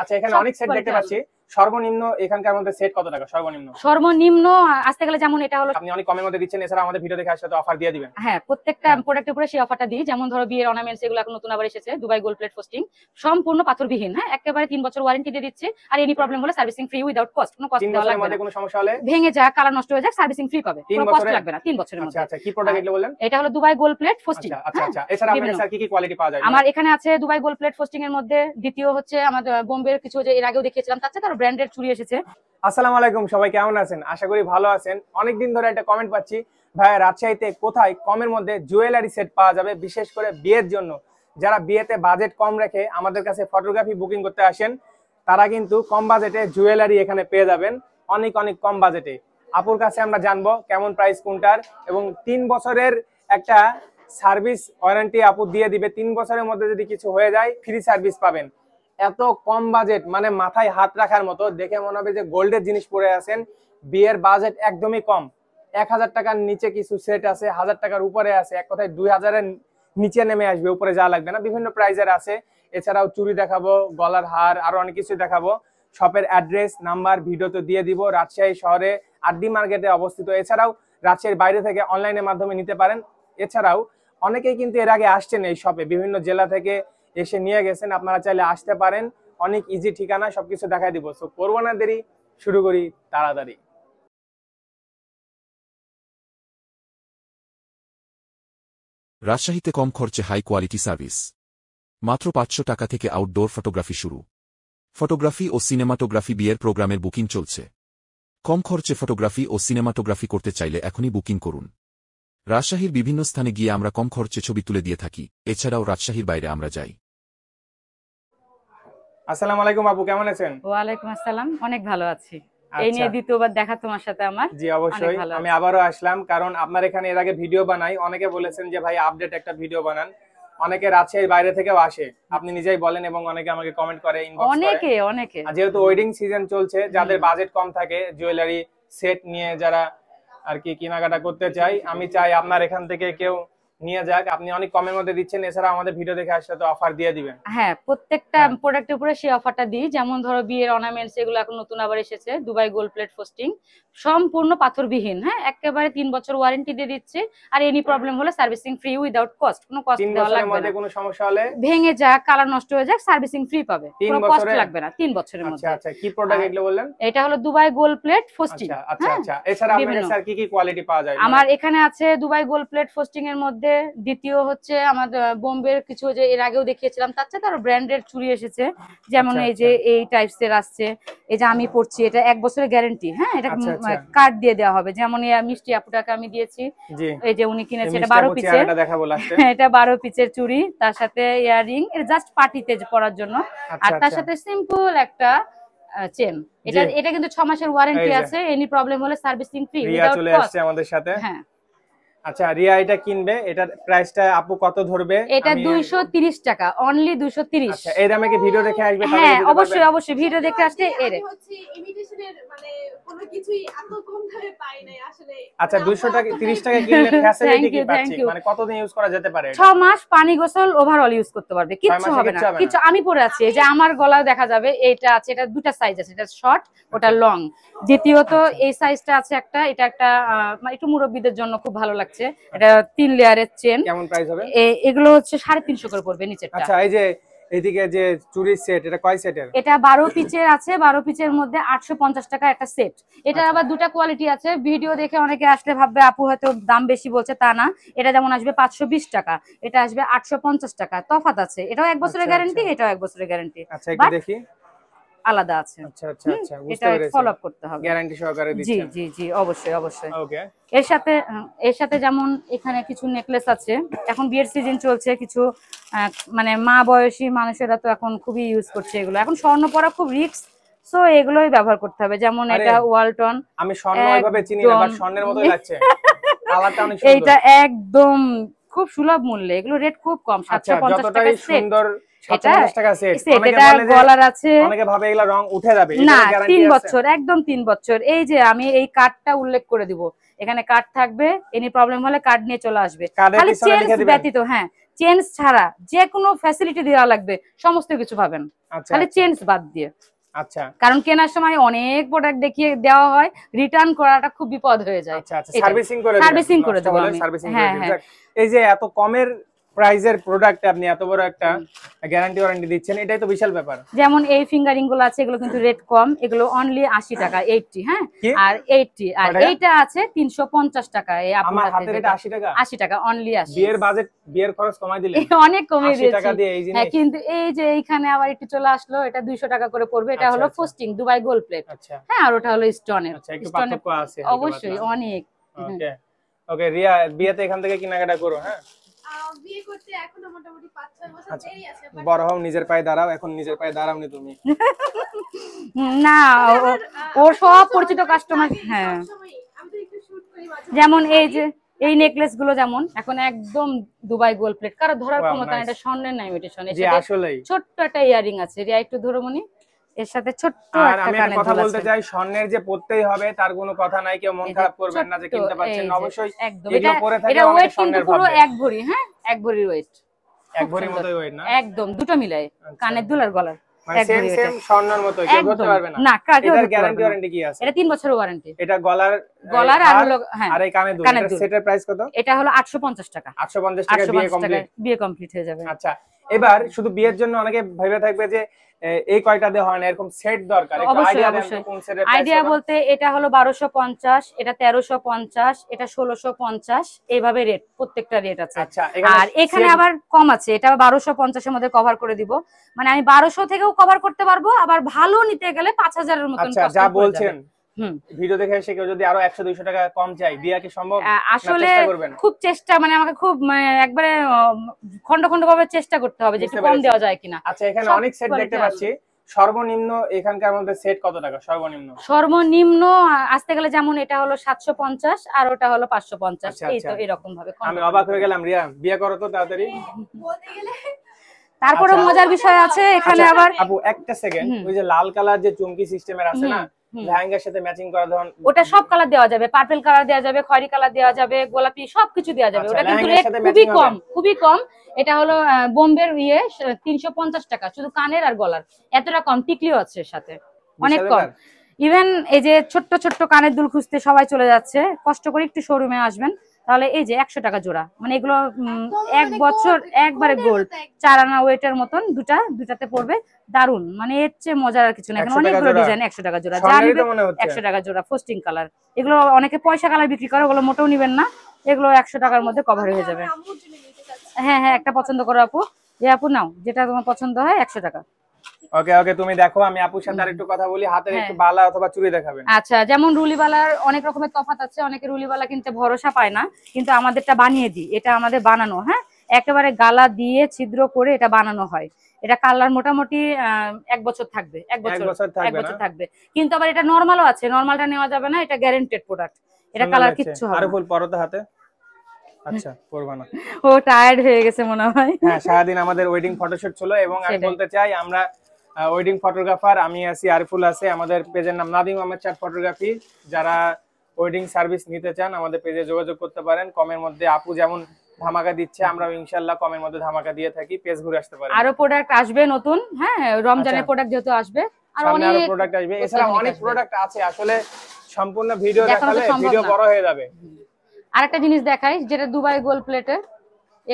আচ্ছা, এখানে অনেক সেট দেখতে পাচ্ছি। সর্বনিম্ন এখানকার মধ্যে সেট কত টাকা? সর্বনিম্ন আসতে গেলে যেমন এটা হলো, আপনি অনেক কমের মধ্যে দিচ্ছেন, এছাড়া আমাদের ভিডিও দেখে আসলে তো অফার দিয়ে দিবেন। হ্যাঁ, প্রত্যেকটা প্রোডাক্টের উপরে সেই অফারটা দিই। যেমন ধরো বিয়ের অর্নামেন্টস, এগুলো এখন নতুন আবার এসেছে, দুবাই গোল্ড প্লেট ফোস্টিং, সম্পূর্ণ পাথরবিহীন। হ্যাঁ, একেবারে 3 বছর ওয়ারেন্টি দিয়ে দিচ্ছে। আর এনি প্রবলেম হলে সার্ভিসিং ফ্রি উইদাউট কস্ট, কোনো কস্ট দেওয়া লাগবে না। কোনো সমস্যা হলে, ভেঙে যাক, কালার নষ্ট হয়ে যাক, সার্ভিসিং ফ্রি পাবে, কোনো কস্ট লাগবে না 3 বছরের মধ্যে। আচ্ছা, কি প্রোডাক্ট এগুলো বলেন? এটা হলো দুবাই গোল্ড প্লেট ফোস্টিং। আচ্ছা, এছাড়া আপনাদের স্যার কি কি কোয়ালিটি পাওয়া যায়? আমার এখানে আছে দুবাই গোল্ড প্লেট ফোস্টিং এর মধ্যে দ্বিতীয় হচ্ছে আমাদের বোম্বের কিছু, যে এর আগেও দেখিয়েছিলাম, তার সাথে আরো ব্র্যান্ডের চুড়ি এসেছে। আসসালামু আলাইকুম, সবাই কেমন আছেন? আশা করি ভালো আছেন। অনেকদিন ধরে একটা কমেন্ট পাচ্ছি, ভাই রাজশাহীতে কোথায় কমের মধ্যে জুয়েলারি সেট পাওয়া যাবে, বিশেষ করে বিয়ের জন্য। যারা বিয়েতে বাজেট কম রেখে আমাদের কাছে ফটোগ্রাফি বুকিং করতে আসেন, তারা কিন্তু কম বাজেটে জুয়েলারি এখানে পেয়ে যাবেন, অনেক অনেক কম বাজেটে। আপুর কাছে আমরা জানবো কেমন প্রাইস কোনটার, এবং 3 বছরের একটা সার্ভিস ওয়ারেন্টি আপু দিয়ে দিবে। 3 বছরের মধ্যে যদি কিছু হয়ে যায় ফ্রি সার্ভিস পাবেন। এত কম বাজেট, মানে মাথায় হাত রাখার মতো, দেখে মনে হবে যে গোল্ডের জিনিস পরে আছেন। বিয়ের বাজেট একদমই কম, 1000 টাকার নিচে কিছু সেট আছে, 1000 টাকার উপরে আছে, এক কথায় 2000 এর নিচে নেমে আসবে, উপরে যা লাগবে না। বিভিন্ন প্রাইজের আছে। এছাড়াও চুড়ি দেখাবো, গলার হার, আরো অনেক কিছু দেখাবো। শপের অ্যাড্রেস নাম্বার ভিডিওতে দিয়ে দিব। রাজশাহী শহরে আরডি মার্কেটে অবস্থিত। এছাড়াও রাজশাহীর বাইরে থেকে অনলাইনের মাধ্যমে নিতে পারেন। এছাড়াও অনেকেই কিন্তু এর আগে আসছেন এই শপে, বিভিন্ন জেলা থেকে এসে নিয়ে গেছেন। আপনারা চাইলে আসতে পারেন, অনেক ইজি ঠিকানা, সবকিছু দেখাই দিব। সো করবো না দেরি, শুরু করি তাড়াতাড়ি। রাজশাহীতে কম খরচে হাই কোয়ালিটি সার্ভিস, মাত্র 500 টাকা থেকে আউটডোর ফটোগ্রাফি শুরু। ফটোগ্রাফি ও সিনেমাটোগ্রাফি বিয়ের প্রোগ্রামের বুকিং চলছে। কম খরচে ফটোগ্রাফি ও সিনেমাটোগ্রাফি করতে চাইলে এখনই বুকিং করুন। রাজশাহীর বিভিন্ন স্থানে গিয়ে আমরা কম খরচে ছবি তুলে দিয়ে থাকি। এছাড়াও রাজশাহীর বাইরে আমরা যাই। আসসালামু আলাইকুম আপু, কেমন আছেন? ওয়ালাইকুম আসসালাম, অনেক ভালো আছি। এই নিয়ে দ্বিতীয়বার দেখা তোমার সাথে আমার। জি অবশ্যই, আমি আবারও আসলাম, কারণ আপনার এখানে এর আগে ভিডিও বানাই। অনেকে বলেছেন যে ভাই আপডেট একটা ভিডিও বানান। অনেকে রাজশাহীর বাইরে থেকেও আসে, আপনি নিজেই বলেন, এবং অনেকে আমাকে কমেন্ট করে, ইনবক্স করে। অনেকে যেহেতু ওয়েডিং সিজন চলছে, যাদের বাজেট কম থাকে, জুয়েলারি সেট নিয়ে যারা আর কি কেনাকাটা করতে চাই, আমি চাই আপনার এখান থেকে কেউ নিয়ে যাক। আপনি অনেক কমের মধ্যে দিচ্ছেন, এছাড়া আমাদের ভিডিও দেখে আসলে তো অফার দিয়ে দিবেন। হ্যাঁ, প্রত্যেকটা প্রোডাক্টের উপরে সেই অফারটা দিই। যেমন ধরো বিয়ের অর্নামেন্টস, এগুলো এখন নতুন আবার এসেছে, দুবাই গোল্ড প্লেট ফোস্টিং, সম্পূর্ণ পাথরবিহীন। হ্যাঁ, একেবারে 3 বছর ওয়ারেন্টি দিয়ে দিচ্ছে। আর এনি প্রবলেম হলে সার্ভিসিং ফ্রি উইদাউট কস্ট, কোনো কস্ট দেওয়া লাগবে না। কোনো সমস্যা হলে, ভেঙে যাক, কালার নষ্ট হয়ে যাক, সার্ভিসিং ফ্রি পাবে, কোনো কস্ট লাগবে না 3 বছরের মধ্যে। আচ্ছা, কি প্রোডাক্ট এগুলো বললেন? এটা হলো দুবাই গোল্ড প্লেট ফোস্টিং। আচ্ছা, এছাড়া আপনাদের স্যার কি কি কোয়ালিটি পাওয়া যায়? আমার এখানে আছে দুবাই গোল্ড প্লেট ফোস্টিং এর মধ্যে দ্বিতীয় হচ্ছে আমাদের বোম্বের কিছু, যে এর আগেও দেখিয়েছিলাম, তার সাথে আরো ব্র্যান্ডের চুড়ি এসেছে। যেমন এই যে এই টাইপস এর আসছে, এই যে আমি পড়ছি, এটা 1 বছরের গ্যারান্টি। হ্যাঁ, এটা কার্ড দিয়ে দেওয়া হবে। যেমন এই মিষ্টি আপুটাকে আমি দিয়েছি, এই যে উনি কিনেছে, এটা 12 পিসের, এটা 12 পিসের চুড়ি, তার সাথে ইয়াররিং, এটা জাস্ট পার্টিতে পরার জন্য। আর তার সাথে সিম্পল একটা চেন। এটা কিন্তু 6 মাসের ওয়ারেন্টি আছে, এনি প্রবলেম হলে সার্ভিসিং ফ্রি উইদাউট কস্ট। চলে আসছে আমাদের সাথে। হ্যাঁ, আচ্ছা, রিয়া এটা কিনবে, এটার প্রাইসটা আপু কত ধরবে? এটা 230 টাকা, অনলি 230। আচ্ছা, এই দামে কি ভিডিও দেখে আসবে? হ্যাঁ, অবশ্যই ভিডিও দেখে আসলে এর হচ্ছে ইমিটেশনের, মানে কোনো কিছুই এত কম দামে পাই নাই আসলে। আচ্ছা, 230 টাকা কিনলে ফ্যাসিলিটি কি পাচ্ছি, মানে কতদিন ইউজ করা যেতে পারে? 6 মাস পানি গোসল ওভারঅল ইউজ করতে পারবে, কিচ্ছু হবে না। কিছু আমি পরে আছি, এই যে আমার গলায় দেখা যাবে, এটা আছে, এটা দুটো সাইজ আছে, এটা শর্ট, ওটা লং। দ্বিতীয়ত এই সাইজটা আছে একটা, এটা একটা একটু মুরব্বিদের জন্য খুব ভালো লাগছে। এটা 3 লেয়ারের চেন। কেমন প্রাইস হবে? এগুলো হচ্ছে 350 করে পড়বে নিচেরটা। আচ্ছা, এই যে এদিকে যে চুড়ির সেট, এটা কয় সেটের? এটা 12 পিচের আছে, 12 পিচের মধ্যে 850 টাকা একটা সেট। এটা আবার দুটো কোয়ালিটি আছে। ভিডিও দেখে অনেকে আসলে ভাববে আপু হয়তো দাম বেশি বলছে, তা না। এটা যেমন আসবে 520 টাকা, এটা আসবে 850 টাকা, তফাৎ আছে। এটাও 1 বছরের গ্যারান্টি, এটাও 1 বছরের গ্যারান্টি। আচ্ছা, একটু দেখি, আলাদা আছে। আচ্ছা, বুঝতে পেরেছি, ফলো আপ করতে হবে, গ্যারান্টি সহকারে দিচ্ছেন। জি, অবশ্যই। ওকে, এর সাথে যেমন এখানে কিছু নেকলেস আছে, এখন বিয়ের সিজন চলছে, কিছু মানে মা বয়সী মানুষেরা তো এখন খুবই ইউজ করছে এগুলো। এখন স্বর্ণ পরা খুব রিস্ক, সো এগুলোই ব্যবহার করতে হবে। যেমন এটা ওয়ালটন, আমি স্বর্ণ ওইভাবে চিনি না, বাট স্বর্ণের মতোই লাগছে, কালারটা অনেক সুন্দর। এটা একদম খুব সুলভ মূল্যে, এগুলো রেট খুব কম, 750 টাকা সেট। এটা 750 টাকা সেট। এটা গলার আছে, অনেকে ভাবে এগুলা রং উঠে যাবে, না 3 বছর, একদম 3 বছর। এই যে আমি এই কার্ডটা উল্লেখ করে দিব, এখানে কার্ড থাকবে, এনি প্রবলেম হলে কার্ড নিয়ে চলে আসবে। খালি চেন ব্যতীত, হ্যাঁ চেঞ্জ ছাড়া যে কোনো ফ্যাসিলিটি দেওয়া লাগবে, সমস্ত কিছু পাবেন, আচ্ছা খালি চেঞ্জ বাদ দিয়ে। আচ্ছা কারণ কেনার সময় অনেক প্রোডাক্ট দেখিয়ে দেওয়া হয়, রিটার্ন করাটা খুব বিপদ হয়ে যায়। আচ্ছা আচ্ছা সার্ভিসিং করে সার্ভিসিং করে দেবো আমি। সার্ভিসিং করে হ্যাঁ দিবেন। হ্যাঁ। যাক, এই যে এত কমের প্রাইজের প্রোডাক্ট আপনি এত বড় একটা গ্যারান্টি ওয়ারেন্টি দিচ্ছেন, এটাই তো বিশাল ব্যাপার। যেমন এই ফিঙ্গারিং গুলো আছে, এগুলো কিন্তু রেট কম, এগুলো অনলি 80 টাকা 80, হ্যাঁ কি? আর 80, আর কয় টাকা? এইটা আছে 350 টাকা। এই আমার আপনার হাতের এটা 80 টাকা, 80 টাকা অনলি 80। বিয়ের বাজেট, বিয়ের খরচ কমাই দিলেন, অনেক কমিয়ে 80 টাকা দিয়েছি। দিয়ে এই হ্যাঁ জিনিস। কিন্তু এই যে এইখানে আবার একটু চলে আসলো, এটা 200 টাকা করে পড়বে। এটা আচ্ছা, হলো আচ্ছা। ফোস্টিং দুবাই গোল্ড প্লেট, আচ্ছা হ্যাঁ, আর ওটা হলো স্টোনের। আচ্ছা একটু স্টোনের পার্থক্য আছে হালকা অবশ্যই পাতলা। অনেক। ওকে ওকে রিয়া, বিয়েতে এখান থেকে কেনাকাটা করো। হ্যাঁ বিয়ে করতে এখনো মোটামুটি 5-6 বছর আচ্ছা, দেরি আছে, but বড় হও, নিজের পায়ে দাঁড়াও, এখন নিজের পায়ে দাঁড়াওনি তুমি। না ওর সব পরিচিত কাস্টমার। হ্যাঁ সবসময়ই আমি তো একটু শুট করি মাঝে যেমন এই যে এই নেকলেস গুলো যেমন এখন একদম দুবাই গোল্ড প্লেট, কারো ধরার Wow, ক্ষমতা নেই, nice. এটা স্বর্ণের না ইমিটেশন। এর জি সাথে আসলেই। ছোট্ট একটা ইয়ারিং আছে, রিয়া একটু ধরো মনি, এর সাথে ছোট্ট আর একটা আমি একটা কানের কথা দুল বলতে আছে। চাই, স্বর্ণের যে পড়তেই হবে তার কোনো কথা নাই, কেউ মন এই যে খারাপ করবেন না যে ছোট্ট, কিনতে পারছেন এই না, যে অবশ্যই একদম এগুলো এটা, পরে থাকলে এটা অনেকে ওয়েট কিন্তু স্বর্ণের পুরো ভাববে। 1 ভরি, হ্যাঁ 1 ভরির ওয়েট, এক ভরির মতোই ওয়েট না, একদম দুটো মিলায়, আচ্ছা। কানের দুল আর গলার মানে 1 সেম ভরি সেম ওয়েট। স্বর্ণের মতো, কেউ ধরতে একদম পারবে না। না, কেউ এটার ধরতে গ্যারান্টি পারবে না। ওয়ারেন্টি কি আছে? এটা 3 বছরের ওয়ারেন্টি। এটা গলার গলার আর হার হলো, হ্যাঁ আর এই কানের দুল, কানের এটা দুল। সেটের প্রাইস কত? এটা হলো 850 টাকা। 850 টাকা বিয়ে 850 কমপ্লিট। টাকায় বিয়ে কমপ্লিট হয়ে যাবে। আচ্ছা এবার শুধু বিয়ের জন্য অনেকে ভেবে থাকবে যে এই কয়টা দিয়ে হয় না, এরকম সেট দরকার, একটু অবশ্যই, আইডিয়া দেন তো অবশ্যই। কোন সেটের আইডিয়া প্রাইস বলতে এটা হলো 1250, এটা 1350, এটা 1650, এইভাবে রেট, প্রত্যেকটা রেট আছে। আচ্ছা এখানে আর এখানে আবার কম আছে, এটা 1250 এর মধ্যে কভার করে দিব, মানে আমি 1200 থেকেও কভার করতে পারবো, আবার ভালো নিতে গেলে 5000 এর মতন আচ্ছা কষ্ট যা পড়ে বলছেন যাবে। হুম। ভিডিও দেখে এসে কেউ যদি আরো 100-200 টাকা কম চাই, দিয়া কি সম্ভব? আসলে চেষ্টা করবেন? খুব চেষ্টা, মানে আমাকে খুব একবারে খন্ড খন্ড ভাবে চেষ্টা করতে হবে যে একটু বুঝতে কম পেরেছি। দেওয়া যায় কিনা। আচ্ছা এখানে সব অনেক সেট দেখতে quality পাচ্ছি, সর্বনিম্ন এখানকার মধ্যে সেট কত টাকা সর্বনিম্ন? সর্বনিম্ন আসতে গেলে যেমন এটা হলো 750 আর ওটা হলো 550, আচ্ছা, এই তো আচ্ছা। এরকম ভাবে। আমি অবাক হয়ে গেলাম, রিয়া বিয়ে করো তো তাড়াতাড়ি। বলতে গেলে তারপরে আচ্ছা। মজার বিষয় আছে এখানে আচ্ছা, আবার, আপু একটা সেকেন্ড, হুম। ওই যে লাল কালার যে চুমকি সিস্টেমের আছে না, হুম। লেহেঙ্গার সাথে ম্যাচিং করা ধরুন, ওটা সব কালার দেওয়া যাবে, পার্পল কালার দেওয়া যাবে, খয়েরি কালার দেওয়া যাবে, গোলাপি সবকিছু দেওয়া যাবে। আচ্ছা, ওটা কিন্তু লেহেঙ্গার রেট সাথে খুবই matching কম, হবে? খুবই কম। এটা হলো বোম্বের 350 টাকা শুধু কানের আর গলার, এতটা কম। টিকলিও আছে এর সাথে, অনেক বিশাল কম। ব্যাপার। ইভেন এই যে ছোট্ট ছোট্ট কানের দুল খুঁজতে সবাই চলে যাচ্ছে, কষ্ট করে একটু শোরুমে আসবেন, তাহলে এই যে 100 টাকা জোড়া, মানে এগুলো এক মানে বছর gold, একবারে gold এর গোল্ড, মতো একদম। 4 আনা ওয়েটের মতন, দুটাতে পড়বে, দারুন, মানে এর চেয়ে মজার আর কিছু না। 100 এখন টাকা অনেকগুলো জোড়া? ডিজাইন 100 টাকা জোড়া, যা স্বর্ণেরই নিবে তো মনে হচ্ছে। 100 টাকা জোড়া, পোস্টিং কালার। এগুলো অনেকে পয়সা কালার বিক্রি করে, ওগুলো মোটেও নিবেন না, এগুলো 100 টাকার মধ্যে কভার হয়ে যাবে। আমার আম্মুর জন্য নিতে চাচ্ছি। হ্যাঁ হ্যাঁ, একটা পছন্দ করো আপু, আপু নাও যেটা তোমার পছন্দ হয়, 100 টাকা। ওকে ওকে তুমি দেখো, আমি আপুর সাথে আরেকটু কথা বলি, হাতের হ্যাঁ। একটু বালা অথবা চুড়ি দেখাবেন। আচ্ছা, যেমন রুলিবালার অনেক রকমের তফাৎ আছে, অনেকে রুলিবালা কিনতে ভরসা পায় না, কিন্তু আমাদেরটা বানিয়ে দিই, এটা আমাদের বানানো, হ্যাঁ একেবারে গালা দিয়ে ছিদ্র করে এটা বানানো হয়। এটা কালার মোটামুটি 1 বছর থাকবে, 1 বছর থাকবে 1 বছর না? থাকবে। কিন্তু আবার এটা নরমালও আছে, নরমালটা নেওয়া যাবে না, এটা গ্যারান্টেড প্রোডাক্ট, এটা সুন্দর কালার লাগছে। কিচ্ছু হবে আরো না। ফুল পরতে হাতে। আচ্ছা পরবা না। ও টায়ার্ড হয়ে গেছে মনে হয়। হ্যাঁ সারাদিন আমাদের ওয়েডিং ফটোশুট ছিল, এবং আমি সেটাই। বলতে চাই আমরা ওয়েডিং ফটোগ্রাফার, আমি আছি, আরিফুল আছে, আমাদের পেজের নাম নাদিম আহমেদ চাঁদ ফটোগ্রাফি। যারা ওয়েডিং সার্ভিস নিতে চান আমাদের পেজে যোগাযোগ করতে পারেন। কমের মধ্যে আপু যেমন ধামাকা দিচ্ছে, আমরা ইনশাআল্লাহ কমের মধ্যে ধামাকা দিয়ে থাকি, পেজ ঘুরে আসতে পারেন। আরো প্রোডাক্ট আসবে নতুন, হ্যাঁ রমজানের আচ্ছা। প্রোডাক্ট যেহেতু আসবে, আর সামনে আরো অনেক প্রোডাক্ট আসবে, এছাড়া অনেক আসবে। প্রোডাক্ট আছে, আসলে সম্পূর্ণ ভিডিও দেখানো তো দেখালে সম্ভব ভিডিও না। বড় হয়ে যাবে। আরেকটা জিনিস দেখাই, যেটা দুবাই গোল্ড প্লেটের,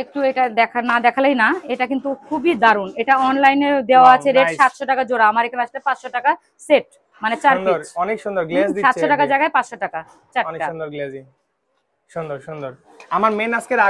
একটু এটা না দেখালেই না, এটা কিন্তু খুবই দারুন। এটা অনলাইনে দেওয়া Wow, আছে রেট nice. 700 টাকা জোড়া, আমার এখানে আসলে 500 টাকা সেট, মানে 4 সুন্দর, পিস, অনেক সুন্দর গ্লেজ দিচ্ছে। 700 টাকা জায়গায় 500 টাকা অনেক 4টা। সুন্দর গ্লেজিং, সুন্দর সুন্দর। আমার মেন আজকের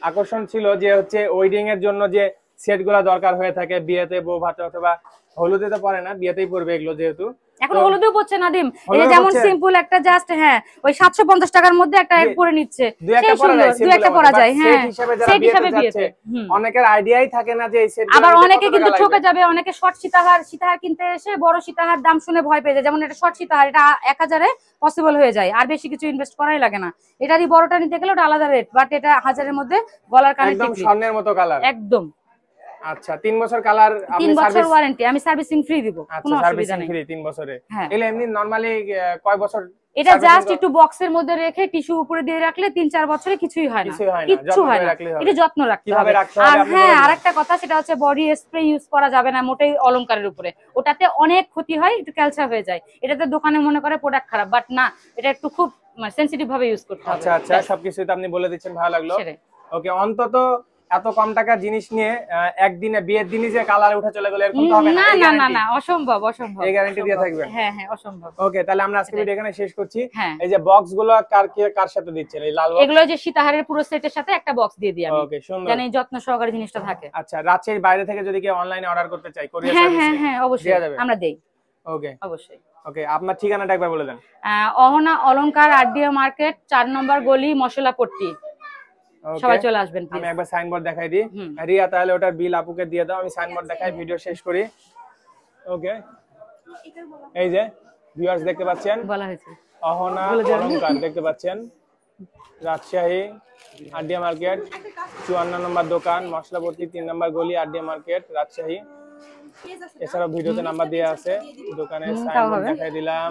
আকর্ষণ ছিল যে হচ্ছে ওয়েডিং এর জন্য যে সেট গুলা দরকার হয়ে থাকে, বিয়েতে বউ ভাতে অথবা হলুদে তো পরে না, বিয়েতেই পড়বে এগুলো যেহেতু। এখন তো- হলুদেও পড়ছে নাদিম, এই যে হলুদেও যেমন পড়ছে? সিম্পল একটা জাস্ট, হ্যাঁ ওই 750 টাকার মধ্যে একটা জি, পরে নিচ্ছে, দুই একটা সেই পরা সুন্দর, যায়, দুই একটা পরা যায়, হ্যাঁ সেট হিসেবে যারা সেট হিসাবে বিয়েতে বিয়েতে। যাচ্ছে, অনেকের আইডিয়াই থাকে না যে এই সেট আবার অনেকে কিন্তু ঠকে যাবে, অনেকে শর্ট সীতাহার কিনতে এসে বড় সীতাহার দাম শুনে ভয় পেয়ে যায়। যেমন এটা শর্ট সীতাহার, এটা 1000-এ পসিবল হয়ে যায়, আর বেশি কিছু ইনভেস্ট করাই লাগে না। এটারই বড়টা নিতে গেলে ওটা আলাদা রেট, বাট এটা 1000-এর মধ্যে গলার কানে একদম টিকলি, স্বর্ণের মতো কালার। একদম আচ্ছা 3 বছর কালার, 3 বছর ওয়ারেন্টি, আমি সার্ভিসিং ফ্রি দিব, কোনো আচ্ছা অসুবিধা সার্ভিসিং নেই। ফ্রি 3 বছরে। হ্যাঁ। এলে এমনি নরমালি কয় বছর এটা Servicing জাস্ট একটু বক্সের মধ্যে রেখে টিস্যু উপরে দিয়ে রাখলে 3-4 বছরে কিছুই হয় না, কিছুই হয় না, কিচ্ছু যত্ন হয় করে না। রাখলেই হবে। এটা যত্ন রাখতে কিভাবে হবে। রাখতে হবে আর আপনি হ্যাঁ, বলে দিন। আরেকটা কথা, সেটা হচ্ছে বডি স্প্রে ইউজ করা যাবে না মোটেই অলংকারের উপরে, ওটাতে অনেক ক্ষতি হয়, একটু ক্যালসা হয়ে যায়। এটাতে দোকানে মনে করে প্রোডাক্ট খারাপ, বাট না, এটা একটু খুব সেনসিটিভ ভাবে ইউজ করতে হবে। আচ্ছা আচ্ছা, সবকিছুই তো আপনি বলে দিচ্ছেন, ভালো লাগলো। সেটাই। ওকে, অন্তত এত কম টাকার জিনিস নিয়ে একদিনে বিয়ের দিনই যে কালার উঠে চলে গেল এরকম তো হবে না, না এই না না guarantee? না, অসম্ভব অসম্ভব। এই গ্যারান্টি দিয়ে অসম্ভব। থাকবেন? হ্যাঁ হ্যাঁ, অসম্ভব। ওকে, তাহলে আমরা আজকে ভিডিও এখানে শেষ করছি। হ্যাঁ। এই যে বক্স গুলো কার সাথে দিচ্ছেন, এই লাল বক্স? এগুলো যে সীতাহারের পুরো সেটের সাথে একটা বক্স দিয়ে দিই আমি, ওকে, সুন্দর। জানি যত্ন সহকারে জিনিসটা থাকে। আচ্ছা, রাজশাহীর বাইরে থেকে যদি কেউ অনলাইনে অর্ডার করতে চায়, কোরিয়ার হ্যাঁ সার্ভিসে হ্যাঁ হ্যাঁ, অবশ্যই দেয়া যাবে? আমরা দেই, ওকে অবশ্যই। ওকে, আপনার ঠিকানাটা একবার বলে দেন। অহনা অলংকার আরডিও মার্কেট 4 নম্বর গলি, মশলাপট্টি। ওকে, সবাই চলে আসবেন আমি প্লিজ। একবার সাইনবোর্ড দেখাই দিই। হুম। রিয়া, তাহলে ওটার বিল আপুকে দিয়ে দাও, আমি সাইনবোর্ড দেখাই, ভিডিও শেষ করি। ওকে, এই যে ভিউয়ার্স দেখতে পাচ্ছেন, বলা হয়েছে। অহনা অলংকার দেখতে পাচ্ছেন, রাজশাহী আরডিএ মার্কেট 54 নম্বর দোকান, মশলাপট্টি 3 নম্বর গলি, আরডিএ মার্কেট, রাজশাহী। এছাড়াও ভিডিওতে নাম্বার দেওয়া আছে, দোকানের তাও সাইনবোর্ড হবে। দেখাই দিলাম।